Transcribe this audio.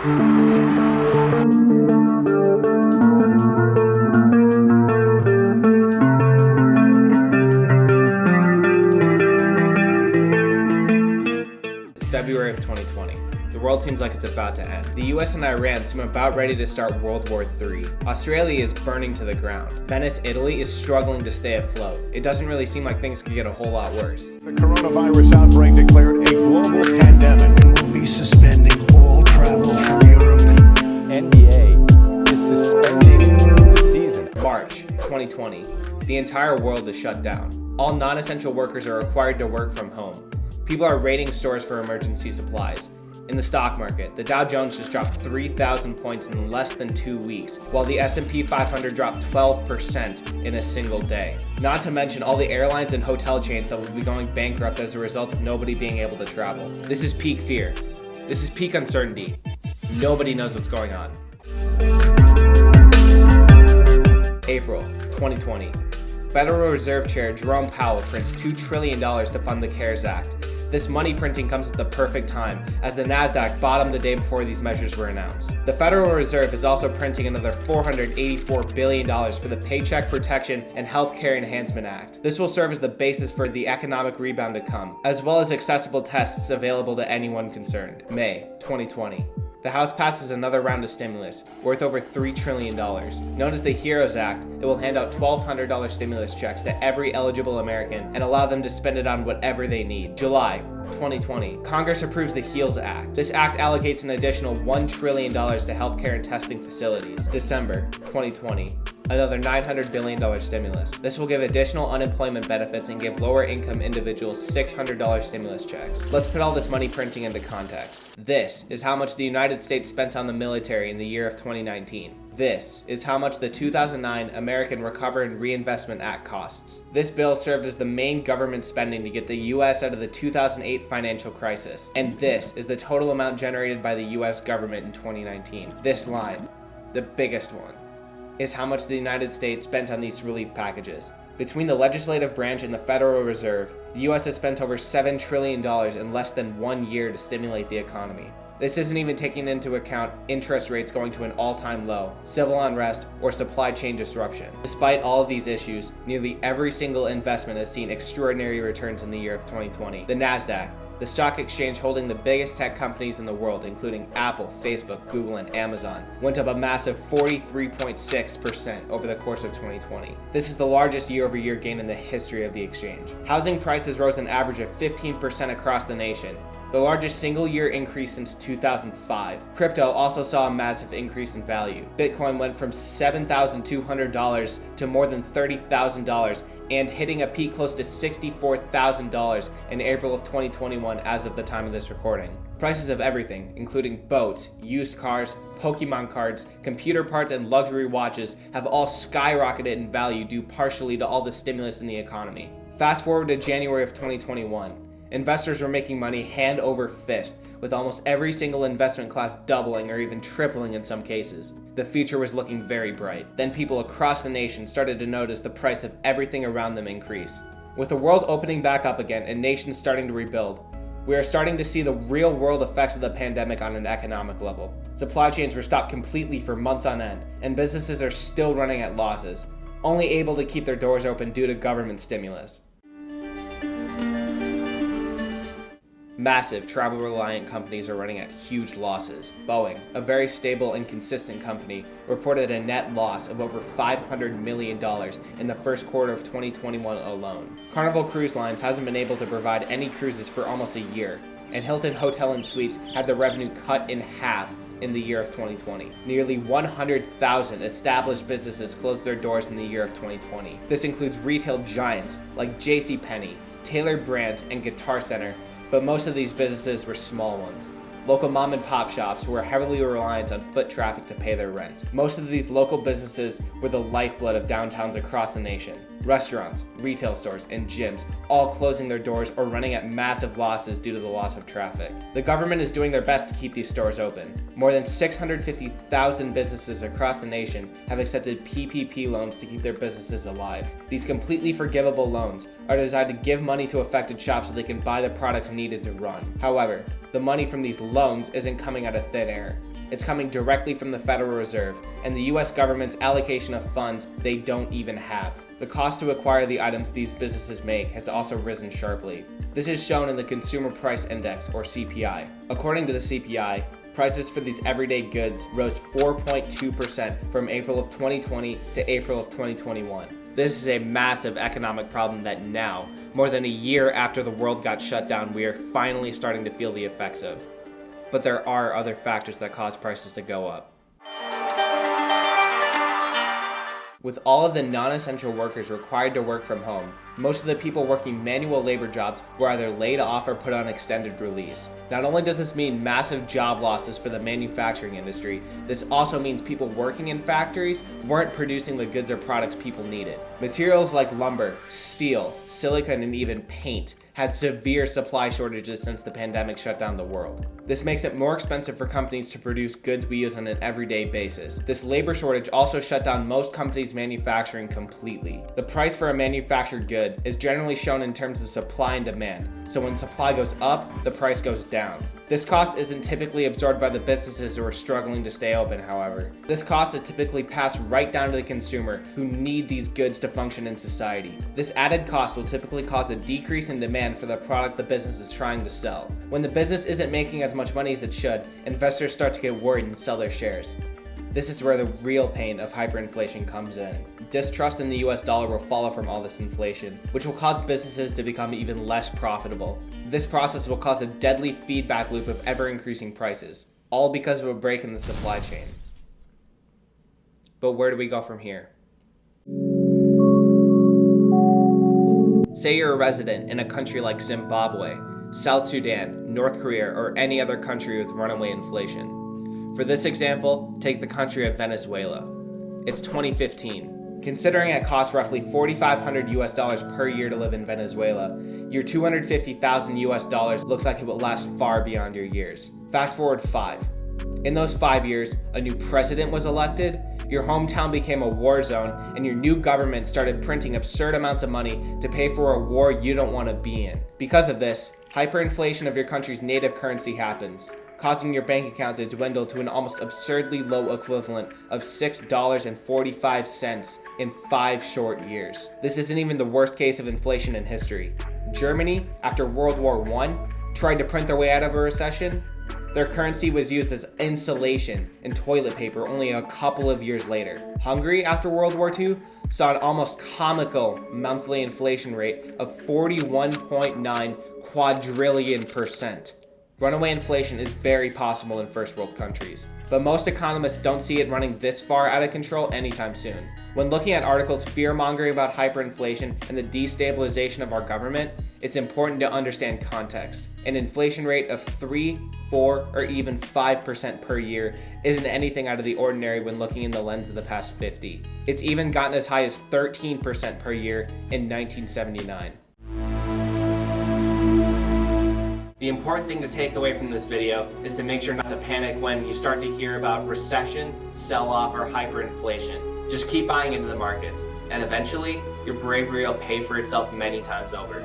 It's February of 2020. The world seems like it's about to end. The US and Iran seem about ready to start World War III. Australia is burning to the ground. Venice, Italy is struggling to stay afloat. It doesn't really seem like things could get a whole lot worse. The coronavirus outbreak declared a global pandemic. Will be suspending all travel from Europe. NBA is suspending the season. March 2020. The entire world is shut down. All non-essential workers are required to work from home. People are raiding stores for emergency supplies. In the stock market, the Dow Jones just dropped 3,000 points in less than 2 weeks, while the S&P 500 dropped 12% in a single day. Not to mention all the airlines and hotel chains that will be going bankrupt as a result of nobody being able to travel. This is peak fear. This is peak uncertainty. Nobody knows what's going on. April 2020. Federal Reserve Chair Jerome Powell prints $2 trillion to fund the CARES Act. This money printing comes at the perfect time, as the Nasdaq bottomed the day before these measures were announced. The Federal Reserve is also printing another $484 billion for the Paycheck Protection and Healthcare Enhancement Act. This will serve as the basis for the economic rebound to come, as well as accessible tests available to anyone concerned. May 2020. The House passes another round of stimulus, worth over $3 trillion. Known as the HEROES Act, it will hand out $1,200 stimulus checks to every eligible American and allow them to spend it on whatever they need. July 2020. Congress approves the HEALS Act. This act allocates an additional $1 trillion to healthcare and testing facilities. December 2020. Another $900 billion stimulus. This will give additional unemployment benefits and give lower income individuals $600 stimulus checks. Let's put all this money printing into context. This is how much the United States spent on the military in the year of 2019. This is how much the 2009 American Recovery and Reinvestment Act costs. This bill served as the main government spending to get the US out of the 2008 financial crisis. And this is the total amount generated by the US government in 2019. This line, the biggest one, is how much the United States spent on these relief packages. Between the legislative branch and the Federal Reserve, the US has spent over $7 trillion in less than 1 year to stimulate the economy. This isn't even taking into account interest rates going to an all-time low, civil unrest, or supply chain disruption. Despite all of these issues, nearly every single investment has seen extraordinary returns in the year of 2020. The Nasdaq, the stock exchange holding the biggest tech companies in the world, including Apple, Facebook, Google, and Amazon, went up a massive 43.6% over the course of 2020. This is the largest year-over-year gain in the history of the exchange. Housing prices rose an average of 15% across the nation, the largest single-year increase since 2005. Crypto also saw a massive increase in value. Bitcoin went from $7,200 to more than $30,000 and hitting a peak close to $64,000 in April of 2021 as of the time of this recording. Prices of everything, including boats, used cars, Pokemon cards, computer parts, and luxury watches, have all skyrocketed in value due partially to all the stimulus in the economy. Fast forward to January of 2021. Investors were making money hand over fist, with almost every single investment class doubling or even tripling in some cases. The future was looking very bright. Then people across the nation started to notice the price of everything around them increase. With the world opening back up again and nations starting to rebuild, we are starting to see the real-world effects of the pandemic on an economic level. Supply chains were stopped completely for months on end, and businesses are still running at losses, only able to keep their doors open due to government stimulus. Massive travel-reliant companies are running at huge losses. Boeing, a very stable and consistent company, reported a net loss of over $500 million in the first quarter of 2021 alone. Carnival Cruise Lines hasn't been able to provide any cruises for almost a year, and Hilton Hotel and Suites had the revenue cut in half in the year of 2020. Nearly 100,000 established businesses closed their doors in the year of 2020. This includes retail giants like JCPenney, Tailored Brands, and Guitar Center, but most of these businesses were small ones. Local mom and pop shops who were heavily reliant on foot traffic to pay their rent. Most of these local businesses were the lifeblood of downtowns across the nation. Restaurants, retail stores, and gyms all closing their doors or running at massive losses due to the loss of traffic. The government is doing their best to keep these stores open. More than 650,000 businesses across the nation have accepted PPP loans to keep their businesses alive. These completely forgivable loans are designed to give money to affected shops so they can buy the products needed to run. However, the money from these loans isn't coming out of thin air. It's coming directly from the Federal Reserve and the US government's allocation of funds they don't even have. The cost to acquire the items these businesses make has also risen sharply. This is shown in the Consumer Price Index, or CPI. According to the CPI, prices for these everyday goods rose 4.2% from April of 2020 to April of 2021. This is a massive economic problem that now, more than a year after the world got shut down, we are finally starting to feel the effects of. But there are other factors that cause prices to go up. With all of the non-essential workers required to work from home, most of the people working manual labor jobs were either laid off or put on extended release. Not only does this mean massive job losses for the manufacturing industry, this also means people working in factories weren't producing the goods or products people needed. Materials like lumber, steel, silicone, and even paint had severe supply shortages since the pandemic shut down the world. This makes it more expensive for companies to produce goods we use on an everyday basis. This labor shortage also shut down most companies' manufacturing completely. The price for a manufactured good is generally shown in terms of supply and demand, so when supply goes up, the price goes down. This cost isn't typically absorbed by the businesses who are struggling to stay open, however. This cost is typically passed right down to the consumer who need these goods to function in society. This added cost will typically cause a decrease in demand for the product the business is trying to sell. When the business isn't making as much money as it should, investors start to get worried and sell their shares. This is where the real pain of hyperinflation comes in. Distrust in the US dollar will follow from all this inflation, which will cause businesses to become even less profitable. This process will cause a deadly feedback loop of ever-increasing prices, all because of a break in the supply chain. But where do we go from here? Say you're a resident in a country like Zimbabwe, South Sudan, North Korea, or any other country with runaway inflation. For this example, take the country of Venezuela. It's 2015. Considering it costs roughly $4,500 US per year to live in Venezuela, your $250,000 US looks like it will last far beyond your years. Fast forward 5. In those 5 years, a new president was elected, your hometown became a war zone, and your new government started printing absurd amounts of money to pay for a war you don't want to be in. Because of this, hyperinflation of your country's native currency happens, causing your bank account to dwindle to an almost absurdly low equivalent of $6.45 in 5 short years. This isn't even the worst case of inflation in history. Germany, after World War I, tried to print their way out of a recession. Their currency was used as insulation and toilet paper only a couple of years later. Hungary, after World War II, saw an almost comical monthly inflation rate of 41.9 quadrillion %. Runaway inflation is very possible in first world countries, but most economists don't see it running this far out of control anytime soon. When looking at articles fear-mongering about hyperinflation and the destabilization of our government, it's important to understand context. An inflation rate of 3, 4, or even 5% per year isn't anything out of the ordinary when looking in the lens of the past 50. It's even gotten as high as 13% per year in 1979. The important thing to take away from this video is to make sure not to panic when you start to hear about recession, sell-off, or hyperinflation. Just keep buying into the markets, and eventually, your bravery will pay for itself many times over.